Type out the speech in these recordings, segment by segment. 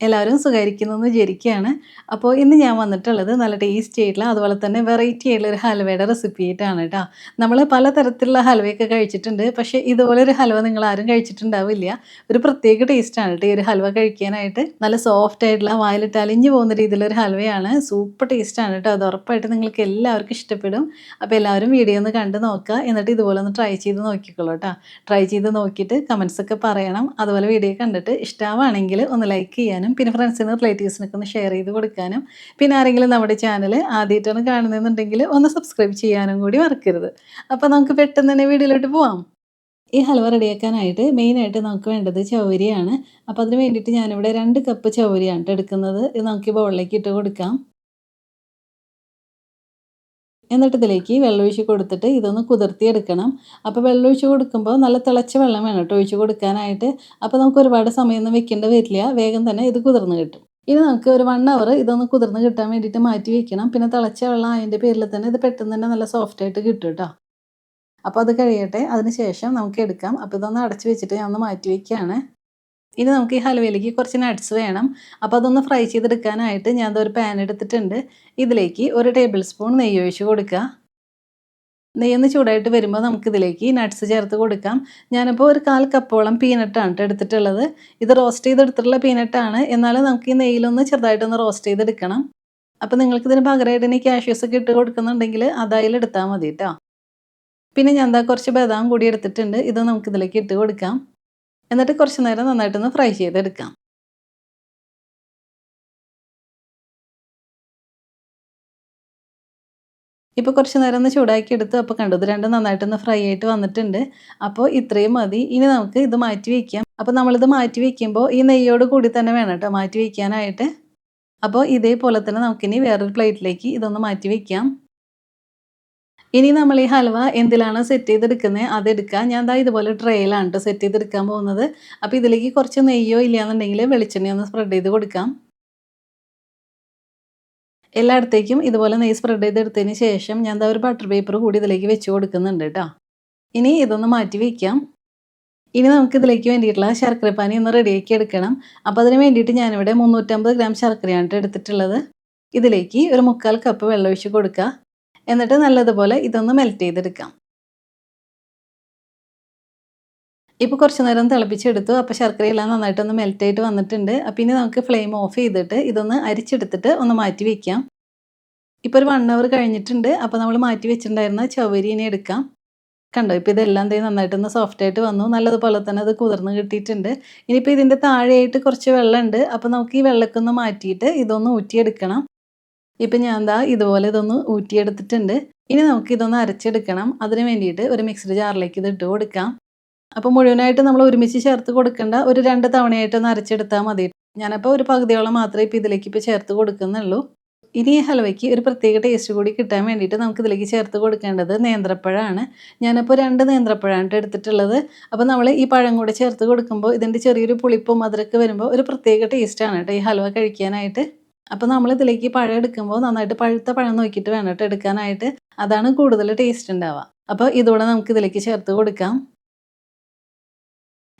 എല്ലാവരും സുഖായിരിക്കുന്നു എന്ന് വിചാരിക്കുകയാണ്. അപ്പോൾ ഇന്ന് ഞാൻ വന്നിട്ടുള്ളത് നല്ല ടേസ്റ്റി ആയിട്ടുള്ള അതുപോലെ തന്നെ വെറൈറ്റി ആയിട്ടുള്ള ഒരു ഹൽവയുടെ റെസിപ്പി ആയിട്ടാണ് ട്ടോ. നമ്മൾ പലതരത്തിലുള്ള ഹൽവയൊക്കെ കഴിച്ചിട്ടുണ്ട്. പക്ഷേ ഇതുപോലൊരു ഹൽവ നിങ്ങളാരും കഴിച്ചിട്ടുണ്ടാവില്ല. ഒരു പ്രത്യേക ടേസ്റ്റാണ് ട്ടോ ഈ ഒരു ഹൽവ കഴിക്കാനായിട്ട്. നല്ല സോഫ്റ്റ് ആയിട്ടുള്ള വായിലിട്ട് അലിഞ്ഞു പോകുന്ന രീതിയിലൊരു ഹൽവയാണ്. സൂപ്പർ ടേസ്റ്റാണ് ട്ടോ. അത് ഉറപ്പായിട്ടും നിങ്ങൾക്ക് എല്ലാവർക്കും ഇഷ്ടപ്പെടും. അപ്പോൾ എല്ലാവരും വീഡിയോ ഒന്ന് കണ്ട് നോക്കുക. എന്നിട്ട് ഇതുപോലെ ഒന്ന് ട്രൈ ചെയ്ത് നോക്കിക്കോളൂ ട്ടോ. ട്രൈ ചെയ്ത് നോക്കിയിട്ട് കമൻസ് ഒക്കെ പറയണം. അതുപോലെ വീഡിയോ കണ്ടിട്ട് ഇഷ്ടമാണെങ്കിൽ ഒന്ന് ലൈക്ക് ചെയ്യാനും പിന്നെ ഫ്രണ്ട്സിനും റിലേറ്റീവ്സിനൊക്കെ ഒന്ന് ഷെയർ ചെയ്ത് കൊടുക്കാനും പിന്നെ ആരെങ്കിലും നമ്മുടെ ചാനൽ ആദ്യമായിട്ടാണ് കാണുന്നതെന്നുണ്ടെങ്കിൽ ഒന്ന് സബ്സ്ക്രൈബ് ചെയ്യാനും കൂടി മറക്കരുത്. അപ്പോൾ നമുക്ക് പെട്ടെന്ന് തന്നെ വീഡിയോയിലോട്ട് പോവാം. ഈ ഹൽവ റെഡിയാക്കാനായിട്ട് മെയിനായിട്ട് നമുക്ക് വേണ്ടത് ചൗവരിയാണ്. അപ്പോൾ അതിന് വേണ്ടിയിട്ട് ഞാനിവിടെ 2 കപ്പ് ചൗവരിയാണ് ട്ടോ എടുക്കുന്നത്. ഇത് നമുക്ക് ഈ ബൗളിലേക്ക് ഇട്ട് കൊടുക്കാം. എന്നിട്ട് ഇതിലേക്ക് വെള്ളമൊഴിച്ച് കൊടുത്തിട്ട് ഇതൊന്ന് കുതിർത്തിയെടുക്കണം. അപ്പോൾ വെള്ളമൊഴിച്ച് കൊടുക്കുമ്പോൾ നല്ല തിളച്ച വെള്ളം വേണം ട്ടോ ഒഴിച്ച് കൊടുക്കാനായിട്ട്. അപ്പോൾ നമുക്ക് ഒരുപാട് സമയമൊന്നും വെക്കേണ്ടി വരില്ല. വേഗം തന്നെ ഇത് കുതിർന്ന് കിട്ടും. ഇനി നമുക്ക് ഒരു 1 അവർ ഇതൊന്ന് കുതിർന്ന് കിട്ടാൻ വേണ്ടിയിട്ട് മാറ്റി വെക്കണം. പിന്നെ തിളച്ച വെള്ളം ആയതിൻ്റെ പേരിൽ തന്നെ ഇത് പെട്ടെന്ന് തന്നെ നല്ല സോഫ്റ്റായിട്ട് കിട്ടും ട്ടോ. അപ്പോൾ അത് കഴിയട്ടെ. അതിന് ശേഷം നമുക്ക് എടുക്കാം. അപ്പോൾ ഇതൊന്ന് അടച്ച് വെച്ചിട്ട് ഞാൻ ഒന്ന് മാറ്റി വെക്കുകയാണ്. ഇനി നമുക്ക് ഈ ഹൽവയിലേക്ക് കുറച്ച് നട്ട്സ് വേണം. അപ്പോൾ അതൊന്ന് ഫ്രൈ ചെയ്തെടുക്കാനായിട്ട് ഞാൻ ദേ ഒരു പാൻ എടുത്തിട്ടുണ്ട്. ഇതിലേക്ക് 1 ടേബിൾ സ്പൂൺ നെയ്യ് ഒഴിച്ച് കൊടുക്കുക. നെയ്യൊന്ന് ചൂടായിട്ട് വരുമ്പോൾ നമുക്കിതിലേക്ക് നട്ട്സ് ചേർത്ത് കൊടുക്കാം. ഞാനിപ്പോൾ ഒരു 1/4 കപ്പോളം പീനട്ടാണ് ട്ടോ എടുത്തിട്ടുള്ളത്. ഇത് റോസ്റ്റ് ചെയ്തെടുത്തിട്ടുള്ള പീനട്ടാണ്. എന്നാലും നമുക്ക് ഈ നെയ്യിലൊന്ന് ചെറുതായിട്ടൊന്ന് റോസ്റ്റ് ചെയ്തെടുക്കണം. അപ്പോൾ നിങ്ങൾക്കിതിന് പകരമായിട്ട് ഇനി കാഷ്യൂസ് ഒക്കെ ഇട്ട് കൊടുക്കുന്നുണ്ടെങ്കിൽ അതായാലും എടുത്താൽ മതി ട്ടോ. പിന്നെ ഞാൻ ദാ കുറച്ച് ബദാം കൂടി എടുത്തിട്ടുണ്ട്. ഇത് നമുക്കിതിലേക്ക് ഇട്ട് കൊടുക്കാം. എന്നിട്ട് കുറച്ച് നേരം നന്നായിട്ടൊന്ന് ഫ്രൈ ചെയ്തെടുക്കാം. ഇപ്പോൾ കുറച്ച് നേരം ഒന്ന് ചൂടാക്കി എടുത്തു. അപ്പോൾ കണ്ടോ ഇത് രണ്ടും നന്നായിട്ടൊന്ന് ഫ്രൈ ആയിട്ട് വന്നിട്ടുണ്ട്. അപ്പോൾ ഇത്രയും മതി. ഇനി നമുക്ക് ഇത് മാറ്റി വയ്ക്കാം. അപ്പോൾ നമ്മളിത് മാറ്റി വയ്ക്കുമ്പോൾ ഈ നെയ്യോട് കൂടി തന്നെ വേണം കേട്ടോ മാറ്റി വയ്ക്കാനായിട്ട്. അപ്പോൾ ഇതേപോലെ തന്നെ നമുക്കിനി വേറൊരു പ്ലേറ്റിലേക്ക് ഇതൊന്ന് മാറ്റി വയ്ക്കാം. ഇനി നമ്മൾ ഈ ഹൽവ എന്തിലാണോ സെറ്റ് ചെയ്തെടുക്കുന്നത് അതെടുക്കുക. ഞാൻ ദാ ഇതുപോലെ ട്രേയിലാണ് ട്ടോ സെറ്റ് ചെയ്തെടുക്കാൻ പോകുന്നത്. അപ്പോൾ ഇതിലേക്ക് കുറച്ച് നെയ്യോ ഇല്ലയെന്നുണ്ടെങ്കിൽ വെളിച്ചെണ്ണയോ ഒന്ന് സ്പ്രെഡ് ചെയ്ത് കൊടുക്കാം. എല്ലായിടത്തേക്കും ഇതുപോലെ നെയ്യ് സ്പ്രെഡ് ചെയ്തെടുത്തതിന് ശേഷം ഞാൻ ദാ ഒരു ബട്ടർ പേപ്പർ കൂടി ഇതിലേക്ക് വെച്ച് കൊടുക്കുന്നുണ്ട് ട്ടോ. ഇനി ഇതൊന്ന് മാറ്റി വയ്ക്കാം. ഇനി നമുക്ക് ഇതിലേക്ക് വേണ്ടിയിട്ടുള്ള ശർക്കരപ്പാനി ഒന്ന് റെഡിയാക്കി എടുക്കണം. അപ്പോൾ അതിന് വേണ്ടിയിട്ട് ഞാനിവിടെ 350 ഗ്രാം ശർക്കരയാണ് ട്ടോ എടുത്തിട്ടുള്ളത്. ഇതിലേക്ക് ഒരു 3/4 കപ്പ് വെള്ളം ഒഴിച്ച് കൊടുക്കുക. എന്നിട്ട് നല്ലതുപോലെ ഇതൊന്ന് മെൽറ്റ് ചെയ്തെടുക്കാം. ഇപ്പോൾ കുറച്ച് നേരം തിളപ്പിച്ചെടുത്തു. അപ്പോൾ ശർക്കരയെല്ലാം നന്നായിട്ടൊന്ന് മെൽറ്റ് ആയിട്ട് വന്നിട്ടുണ്ട്. അപ്പോൾ ഇനി നമുക്ക് ഫ്ലെയിം ഓഫ് ചെയ്തിട്ട് ഇതൊന്ന് അരിച്ചെടുത്തിട്ട് ഒന്ന് മാറ്റി വയ്ക്കാം. ഇപ്പോൾ ഒരു 1 അവർ കഴിഞ്ഞിട്ടുണ്ട്. അപ്പോൾ നമ്മൾ മാറ്റി വെച്ചിട്ടുണ്ടായിരുന്ന ചവ്വരി ഇനി എടുക്കാം. കണ്ടോ ഇപ്പോൾ ഇതെല്ലാം ദേ നന്നായിട്ടൊന്ന് സോഫ്റ്റ് ആയിട്ട് വന്നു. നല്ലതുപോലെ തന്നെ അത് കുതിർന്ന് കിട്ടിയിട്ടുണ്ട്. ഇനിയിപ്പോൾ ഇതിൻ്റെ താഴെയായിട്ട് കുറച്ച് വെള്ളമുണ്ട്. അപ്പോൾ നമുക്ക് ഈ വെള്ളമൊക്കെ ഒന്ന് മാറ്റിയിട്ട് ഇതൊന്ന് ഊറ്റിയെടുക്കണം. ഇപ്പം ഞാൻ ദാ ഇതുപോലെ ഇതൊന്ന് ഊറ്റിയെടുത്തിട്ടുണ്ട്. ഇനി നമുക്ക് ഇതൊന്ന് അരച്ചെടുക്കണം. അതിന് വേണ്ടിയിട്ട് ഒരു മിക്സിഡ് ജാറിലേക്ക് ഇത് ഇട്ട് കൊടുക്കാം. അപ്പോൾ മുഴുവനായിട്ട് നമ്മൾ ഒരുമിച്ച് ചേർത്ത് കൊടുക്കേണ്ട. ഒരു 2 തവണയായിട്ടൊന്ന് അരച്ചെടുത്താൽ മതി. ഞാനപ്പോൾ ഒരു പകുതിയോളം മാത്രമേ ഇപ്പോൾ ഇതിലേക്ക് ഇപ്പോൾ ചേർത്ത് കൊടുക്കുന്നുള്ളൂ. ഇനി ഈ ഹൽവയ്ക്ക് ഒരു പ്രത്യേക ടേസ്റ്റ് കൂടി കിട്ടാൻ വേണ്ടിയിട്ട് നമുക്ക് ഇതിലേക്ക് ചേർത്ത് കൊടുക്കേണ്ടത് നേന്ത്രപ്പഴമാണ്. ഞാനപ്പോൾ 2 നേന്ത്രപ്പഴമാണ് ട്ടോ എടുത്തിട്ടുള്ളത്. അപ്പോൾ നമ്മൾ ഈ പഴം കൂടെ ചേർത്ത് കൊടുക്കുമ്പോൾ ഇതിൻ്റെ ചെറിയൊരു പുളിപ്പും മധുരമൊക്കെ വരുമ്പോൾ ഒരു പ്രത്യേക ടേസ്റ്റാണ് ട്ടോ ഈ ഹൽവ കഴിക്കാനായിട്ട്. അപ്പോൾ നമ്മൾ ഇതിലേക്ക് പഴം എടുക്കുമ്പോൾ നന്നായിട്ട് പഴുത്ത പഴം നോക്കിയിട്ട് വേണം ട്ടോ എടുക്കാനായിട്ട്. അതാണ് കൂടുതൽ ടേസ്റ്റ് ഉണ്ടാവുക. അപ്പോൾ ഇതൂടെ നമുക്ക് ഇതിലേക്ക് ചേർത്ത് കൊടുക്കാം.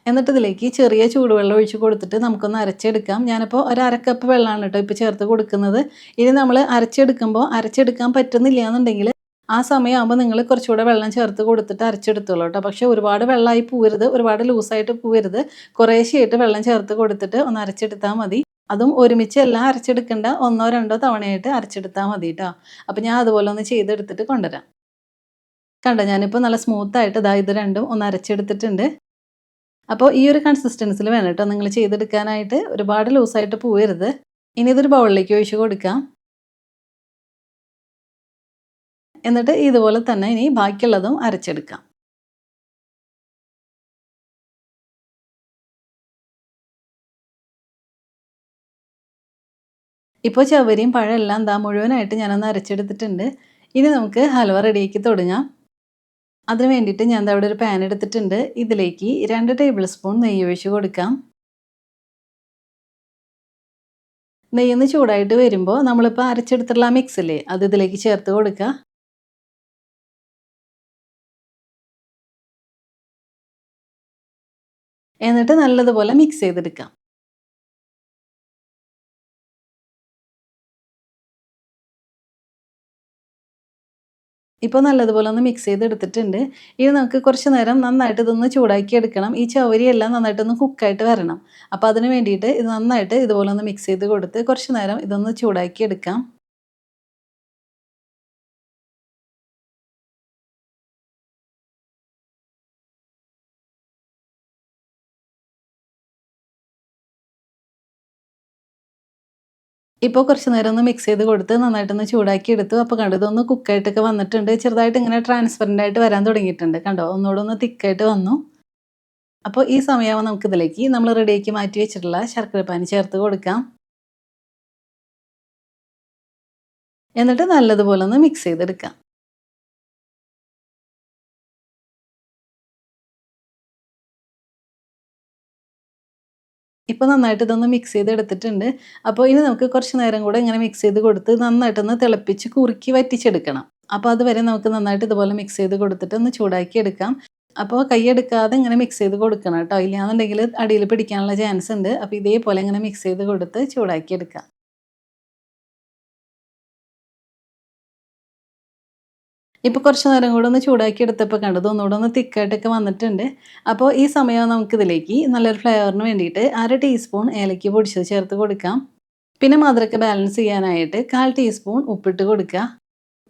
എന്നിട്ട് ഇതിലേക്ക് ചെറിയ ചൂടുവെള്ളം ഒഴിച്ച് കൊടുത്തിട്ട് നമുക്കൊന്ന് അരച്ചെടുക്കാം. ഞാനിപ്പോൾ ഒരു 1/2 കപ്പ് വെള്ളമാണ് ട്ടോ ഇപ്പോൾ ചേർത്ത് കൊടുക്കുന്നത്. ഇനി നമ്മൾ അരച്ചെടുക്കുമ്പോൾ അരച്ചെടുക്കാൻ പറ്റുന്നില്ല എന്നുണ്ടെങ്കിൽ ആ സമയമാകുമ്പോൾ നിങ്ങൾ കുറച്ചുകൂടെ വെള്ളം ചേർത്ത് കൊടുത്തിട്ട് അരച്ചെടുത്തോളൂ ട്ടോ. പക്ഷേ ഒരുപാട് വെള്ളമായി പോവരുത്, ഒരുപാട് ലൂസായിട്ട് പോവരുത്. കുറേശ്ശെയായിട്ട് വെള്ളം ചേർത്ത് കൊടുത്തിട്ട് ഒന്ന് അരച്ചെടുത്താൽ മതി. അതും ഒരുമിച്ച് എല്ലാം അരച്ചെടുക്കേണ്ട 1 2 തവണയായിട്ട് അരച്ചെടുത്താൽ മതി ട്ടോ. അപ്പോൾ ഞാൻ അതുപോലെ ഒന്ന് ചെയ്തെടുത്തിട്ട് കൊണ്ടുവരാം. കണ്ടോ ഞാനിപ്പോൾ നല്ല സ്മൂത്തായിട്ട് ദാ ഇത് രണ്ടും ഒന്ന് അരച്ചെടുത്തിട്ടുണ്ട്. അപ്പോൾ ഈ ഒരു കൺസിസ്റ്റൻസിൽ വേണം കേട്ടോ നിങ്ങൾ ചെയ്തെടുക്കാനായിട്ട്. ഒരുപാട് ലൂസായിട്ട് പോവരുത്. ഇനി ഇതൊരു ബൗളിലേക്ക് ഒഴിച്ച് കൊടുക്കാം. എന്നിട്ട് ഇതുപോലെ തന്നെ ഇനി ബാക്കിയുള്ളതും അരച്ചെടുക്കാം. ഇപ്പോൾ ചവ്വരിയും പഴം എല്ലാം ദാ മുഴുവനായിട്ട് ഞാനൊന്ന് അരച്ചെടുത്തിട്ടുണ്ട്. ഇനി നമുക്ക് ഹൽവ റെഡിയാക്കി തുടങ്ങാം. അതിന് വേണ്ടിയിട്ട് ഞാൻ ദാ ഇവിടെ ഒരു പാൻ എടുത്തിട്ടുണ്ട്. ഇതിലേക്ക് 2 ടേബിൾ സ്പൂൺ നെയ്യ് ഒഴിച്ച് കൊടുക്കാം. നെയ്യൊന്ന് ചൂടായിട്ട് വരുമ്പോൾ നമ്മളിപ്പോൾ അരച്ചെടുത്തിട്ടുള്ള ആ മിക്സ് ഇല്ലേ അത് ഇതിലേക്ക് ചേർത്ത് കൊടുക്കുക. എന്നിട്ട് നല്ലതുപോലെ മിക്സ് ചെയ്തെടുക്കാം. ഇപ്പോൾ നല്ലതുപോലെ ഒന്ന് മിക്സ് ചെയ്തെടുത്തിട്ടുണ്ട്. ഇനി നമുക്ക് കുറച്ച് നേരം നന്നായിട്ട് ഇതൊന്ന് ചൂടാക്കി എടുക്കണം. ഈ ചവരിയെല്ലാം നന്നായിട്ടൊന്ന് കുക്കായിട്ട് വരണം. അപ്പോൾ അതിന് വേണ്ടിയിട്ട് ഇത് നന്നായിട്ട് ഇതുപോലെ ഒന്ന് മിക്സ് ചെയ്ത് കൊടുത്ത് കുറച്ച് നേരം ഇതൊന്ന് ചൂടാക്കി എടുക്കാം. ഇപ്പോൾ കുറച്ച് നേരം ഒന്ന് മിക്സ് ചെയ്ത് കൊടുത്ത് നന്നായിട്ടൊന്ന് ചൂടാക്കി എടുത്തു. അപ്പോൾ കണ്ടോ ഇതൊന്ന് കുക്കായിട്ടൊക്കെ വന്നിട്ടുണ്ട്. ചെറുതായിട്ട് ഇങ്ങനെ ട്രാൻസ്പെറൻ്റ് ആയിട്ട് വരാൻ തുടങ്ങിയിട്ടുണ്ട്. കണ്ടോ ഒന്നുകൂടെ ഒന്ന് തിക്കായിട്ട് വന്നു. അപ്പോൾ ഈ സമയമാകുമ്പോൾ നമുക്കിതിലേക്ക് നമ്മൾ റെഡിയാക്കി മാറ്റി വെച്ചിട്ടുള്ള ശർക്കരപ്പാനി ചേർത്ത് കൊടുക്കാം. എന്നിട്ട് നല്ലതുപോലെ ഒന്ന് മിക്സ് ചെയ്തെടുക്കാം. ഇപ്പോൾ നന്നായിട്ട് ഇതൊന്ന് മിക്സ് ചെയ്തെടുത്തിട്ടുണ്ട്. അപ്പോൾ ഇനി നമുക്ക് കുറച്ച് നേരം കൂടെ ഇങ്ങനെ മിക്സ് ചെയ്ത് കൊടുത്ത് നന്നായിട്ടൊന്ന് തിളപ്പിച്ച് കുറുക്കി വറ്റിച്ചെടുക്കണം. അപ്പോൾ അതുവരെ നമുക്ക് നന്നായിട്ട് ഇതുപോലെ മിക്സ് ചെയ്ത് കൊടുത്തിട്ട് ഒന്ന് ചൂടാക്കി എടുക്കാം. അപ്പോൾ കൈയ്യെടുക്കാതെ ഇങ്ങനെ മിക്സ് ചെയ്ത് കൊടുക്കണം കേട്ടോ. ഇല്ലാന്നുണ്ടെങ്കിൽ അടിയിൽ പിടിക്കാനുള്ള ചാൻസ് ഉണ്ട്. അപ്പോൾ ഇതേപോലെ ഇങ്ങനെ മിക്സ് ചെയ്ത് കൊടുത്ത് ചൂടാക്കി എടുക്കാം. ഇപ്പോൾ കുറച്ച് നേരം കൂടെ ഒന്ന് ചൂടാക്കി എടുത്തപ്പോൾ കണ്ടത് ഒന്നുകൂടെ ഒന്ന് തിക്കായിട്ടൊക്കെ വന്നിട്ടുണ്ട്. അപ്പോൾ ഈ സമയം നമുക്കിതിലേക്ക് നല്ലൊരു ഫ്ലേവറിന് വേണ്ടിയിട്ട് 1/2 ടീസ്പൂൺ ഏലക്ക പൊടിച്ചത് ചേർത്ത് കൊടുക്കാം. പിന്നെ മധുരമൊക്കെ ബാലൻസ് ചെയ്യാനായിട്ട് 1/4 ടീസ്പൂൺ ഉപ്പിട്ട് കൊടുക്കുക.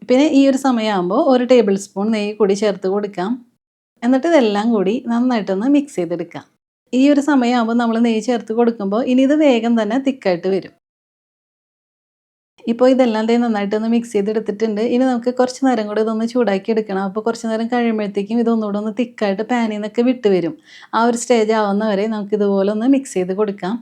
പിന്നെ ഈ ഒരു സമയമാകുമ്പോൾ 1 ടേബിൾ സ്പൂൺ നെയ്യ് കൂടി ചേർത്ത് കൊടുക്കാം. എന്നിട്ട് ഇതെല്ലാം കൂടി നന്നായിട്ടൊന്ന് മിക്സ് ചെയ്തെടുക്കാം. ഈ ഒരു സമയമാകുമ്പോൾ നമ്മൾ നെയ്യ് ചേർത്ത് കൊടുക്കുമ്പോൾ ഇനി ഇത് വേഗം തന്നെ തിക്കായിട്ട് വരും. ഇപ്പോൾ ഇതെല്ലാം ദേ നന്നായിട്ടൊന്ന് മിക്സ് ചെയ്തെടുത്തിട്ടുണ്ട്. ഇനി നമുക്ക് കുറച്ച് നേരം കൂടി ഇതൊന്ന് ചൂടാക്കി എടുക്കണം. അപ്പോൾ കുറച്ച് നേരം കഴിയുമ്പോഴത്തേക്കും ഇതൊന്നുകൂടെ ഒന്ന് തിക്കായിട്ട് പാനിൽ നിന്നൊക്കെ വിട്ട് വരും. ആ ഒരു സ്റ്റേജ് ആവുന്നവരെ നമുക്ക് ഇതുപോലെ ഒന്ന് മിക്സ് ചെയ്ത് കൊടുക്കാം.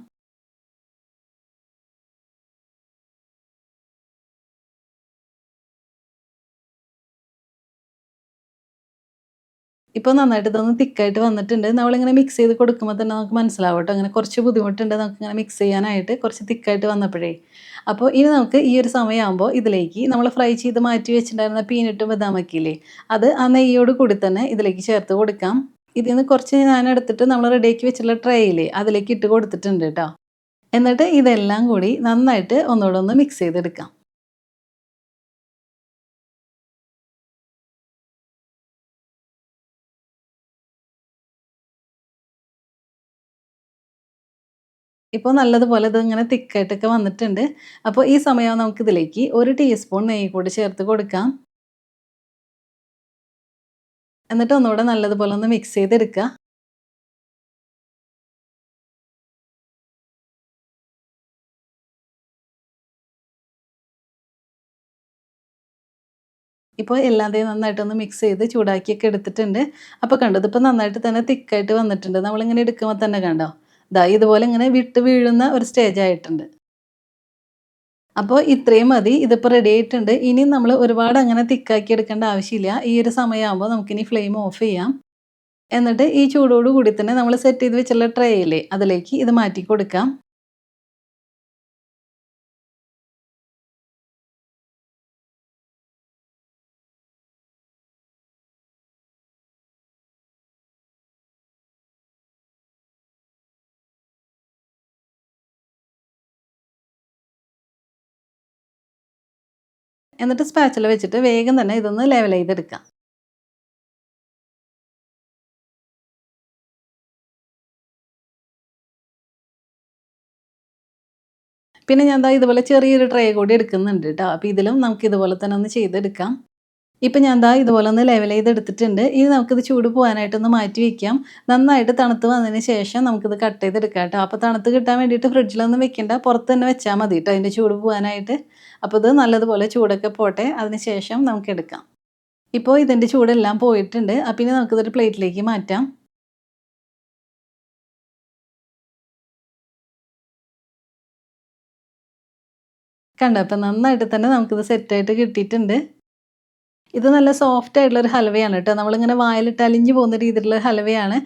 ഇപ്പോൾ നന്നായിട്ട് ഇതൊന്ന് തിക്കായിട്ട് വന്നിട്ടുണ്ട്. നമ്മളിങ്ങനെ മിക്സ് ചെയ്ത് കൊടുക്കുമ്പോൾ തന്നെ നമുക്ക് മനസ്സിലാവും കേട്ടോ. അങ്ങനെ കുറച്ച് ബുദ്ധിമുട്ടുണ്ട് നമുക്കിങ്ങനെ മിക്സ് ചെയ്യാനായിട്ട് കുറച്ച് തിക്കായിട്ട് വന്നപ്പോഴേ. അപ്പോൾ ഇനി നമുക്ക് ഈ ഒരു സമയമാകുമ്പോൾ ഇതിലേക്ക് നമ്മൾ ഫ്രൈ ചെയ്ത് മാറ്റി വെച്ചിട്ടുണ്ടായിരുന്ന പീനട്ടും ബദാമൊക്കെയില്ലേ, അത് ആ നെയ്യോട് കൂടി തന്നെ ഇതിലേക്ക് ചേർത്ത് കൊടുക്കാം. ഇതിൽ നിന്ന് കുറച്ച് ഞാൻ എടുത്തിട്ട് നമ്മൾ റെഡിയാക്കി വെച്ചിട്ടുള്ള ട്രേയില്ലേ അതിലേക്ക് ഇട്ട് കൊടുത്തിട്ടുണ്ട് കേട്ടോ. എന്നിട്ട് ഇതെല്ലാം കൂടി നന്നായിട്ട് ഒന്നുകൂടെ ഒന്ന് മിക്സ് ചെയ്തെടുക്കാം. ഇപ്പോൾ നല്ലതുപോലെ ഇതിങ്ങനെ തിക്കായിട്ടൊക്കെ വന്നിട്ടുണ്ട്. അപ്പോൾ ഈ സമയം നമുക്കിതിലേക്ക് 1 ടീസ്പൂൺ നെയ്യ് കൂടി ചേർത്ത് കൊടുക്കാം. എന്നിട്ട് ഒന്നുകൂടെ നല്ലതുപോലെ ഒന്ന് മിക്സ് ചെയ്തെടുക്കുക. ഇപ്പോൾ എല്ലാതെയും നന്നായിട്ടൊന്ന് മിക്സ് ചെയ്ത് ചൂടാക്കിയൊക്കെ എടുത്തിട്ടുണ്ട്. അപ്പോൾ കണ്ടോ ഇതിപ്പോൾ നന്നായിട്ട് തന്നെ തിക്കായിട്ട് വന്നിട്ടുണ്ട്. നമ്മളിങ്ങനെ എടുക്കുമ്പോൾ തന്നെ കണ്ടോ? ദാ ഇതുപോലെ ഇങ്ങനെ വിട്ട് വീഴുന്ന ഒരു സ്റ്റേജ് ആയിട്ടുണ്ട്. അപ്പോൾ ഇത്രയും മതി. ഇതിപ്പോൾ റെഡി ആയിട്ടുണ്ട്. ഇനി നമ്മൾ ഒരുപാട് അങ്ങനെ തിക്കാക്കി എടുക്കേണ്ട ആവശ്യമില്ല. ഈ ഒരു സമയമാകുമ്പോൾ നമുക്കിനി ഫ്ലെയിം ഓഫ് ചെയ്യാം. എന്നിട്ട് ഈ ചൂടോട് കൂടി തന്നെ നമ്മൾ സെറ്റ് ചെയ്ത് വെച്ചുള്ള ട്രേയില്ലേ അതിലേക്ക് ഇത് മാറ്റി കൊടുക്കാം. എന്നിട്ട് സ്പാച്ചുല വെച്ചിട്ട് വേഗം തന്നെ ഇതൊന്ന് ലെവൽ ചെയ്തെടുക്കാം. പിന്നെ ഞാൻ ദാ ഇതുപോലെ ചെറിയൊരു ട്രേ കൂടി എടുക്കുന്നുണ്ട് ട്ടോ. അപ്പോൾ ഇതിലും നമുക്ക് ഇതുപോലെ തന്നെ ഒന്ന് ചെയ്തെടുക്കാം. ഇപ്പം ഞാൻ ദാ ഇതുപോലെ ഒന്ന് ലെവൽ ചെയ്തെടുത്തിട്ടുണ്ട്. ഇനി നമുക്കിത് ചൂട് പോകാനായിട്ടൊന്ന് മാറ്റി വയ്ക്കാം. നന്നായിട്ട് തണുത്ത് വന്നതിന് ശേഷം നമുക്കിത് കട്ട് ചെയ്തെടുക്കാം ട്ടോ. അപ്പോൾ തണുത്ത് കിട്ടാൻ വേണ്ടിയിട്ട് ഫ്രിഡ്ജിലൊന്നും വെക്കണ്ട. പുറത്ത് തന്നെ വെച്ചാൽ മതി ട്ടോ അതിൻ്റെ ചൂട് പോകാനായിട്ട്. അപ്പോൾ ഇത് നല്ലതുപോലെ ചൂടൊക്കെ പോട്ടെ. അതിന് ശേഷം നമുക്കെടുക്കാം. ഇപ്പോൾ ഇതിൻ്റെ ചൂടെല്ലാം പോയിട്ടുണ്ട്. അപ്പോൾ ഇനി നമുക്കിതൊരു പ്ലേറ്റിലേക്ക് മാറ്റാം. കണ്ടോ? അപ്പോൾ നന്നായിട്ട് തന്നെ നമുക്കിത് സെറ്റായിട്ട് കിട്ടിയിട്ടുണ്ട്. ഇത് നല്ല സോഫ്റ്റ് ആയിട്ടുള്ളൊരു ഹൽവയാണ് കേട്ടോ. നമ്മളിങ്ങനെ വായിലിട്ട് അലിഞ്ഞു പോകുന്ന രീതിയിലുള്ള ഹൽവയാണ്.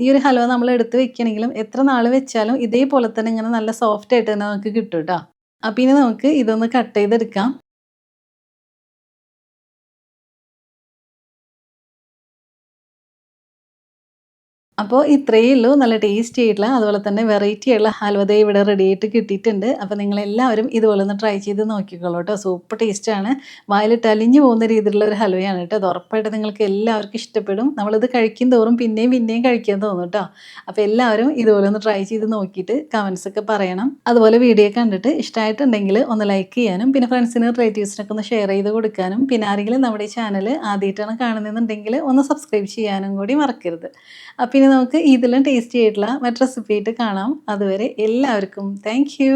ഈ ഒരു ഹൽവ നമ്മൾ എടുത്ത് വെക്കണമെങ്കിലും എത്ര നാൾ വെച്ചാലും ഇതേപോലെ തന്നെ ഇങ്ങനെ നല്ല സോഫ്റ്റ് ആയിട്ട് തന്നെ നമുക്ക് കിട്ടും കേട്ടോ. അപ്പോൾ ഇനി നമുക്ക് ഇതൊന്ന് കട്ട് ചെയ്തെടുക്കാം. അപ്പോൾ ഇത്രയേ ഉള്ളൂ. നല്ല ടേസ്റ്റി ആയിട്ടുള്ള അതുപോലെ തന്നെ വെറൈറ്റി ആയിട്ടുള്ള ഹൽവ ദേ ഇവിടെ റെഡി ആയിട്ട് കിട്ടിയിട്ടുണ്ട്. അപ്പോൾ നിങ്ങളെല്ലാവരും ഇതുപോലെ ഒന്ന് ട്രൈ ചെയ്ത് നോക്കിക്കോളൂ കേട്ടോ. സൂപ്പർ ടേസ്റ്റാണ്. വായിലിട്ട് അലിഞ്ഞു പോകുന്ന രീതിയിലുള്ള ഒരു ഹൽവയാണ് കേട്ടോ. അത് ഉറപ്പായിട്ടും നിങ്ങൾക്ക് എല്ലാവർക്കും ഇഷ്ടപ്പെടും. നമ്മളിത് കഴിക്കും തോറും പിന്നെയും പിന്നെയും കഴിക്കാൻ തോന്നും കേട്ടോ. അപ്പോൾ എല്ലാവരും ഇതുപോലെ ഒന്ന് ട്രൈ ചെയ്ത് നോക്കിയിട്ട് കമൻസ് ഒക്കെ പറയണം. അതുപോലെ വീഡിയോ കണ്ടിട്ട് ഇഷ്ടമായിട്ടുണ്ടെങ്കിൽ ഒന്ന് ലൈക്ക് ചെയ്യാനും പിന്നെ ഫ്രണ്ട്സിനും റിലേറ്റീവ്സിനൊക്കെ ഒന്ന് ഷെയർ ചെയ്ത് കൊടുക്കാനും പിന്നെ ആരെങ്കിലും നമ്മുടെ ഈ ചാനൽ ആദ്യമായിട്ടാണ് കാണുന്നതെന്നുണ്ടെങ്കിൽ ഒന്ന് സബ്സ്ക്രൈബ് ചെയ്യാനും കൂടി മറക്കരുത്. അപ്പം ഇനി നമുക്ക് ഇതിലും ടേസ്റ്റി ആയിട്ടുള്ള മറ്റു റെസിപ്പി ആയിട്ട് കാണാം. അതുവരെ എല്ലാവർക്കും താങ്ക് യു.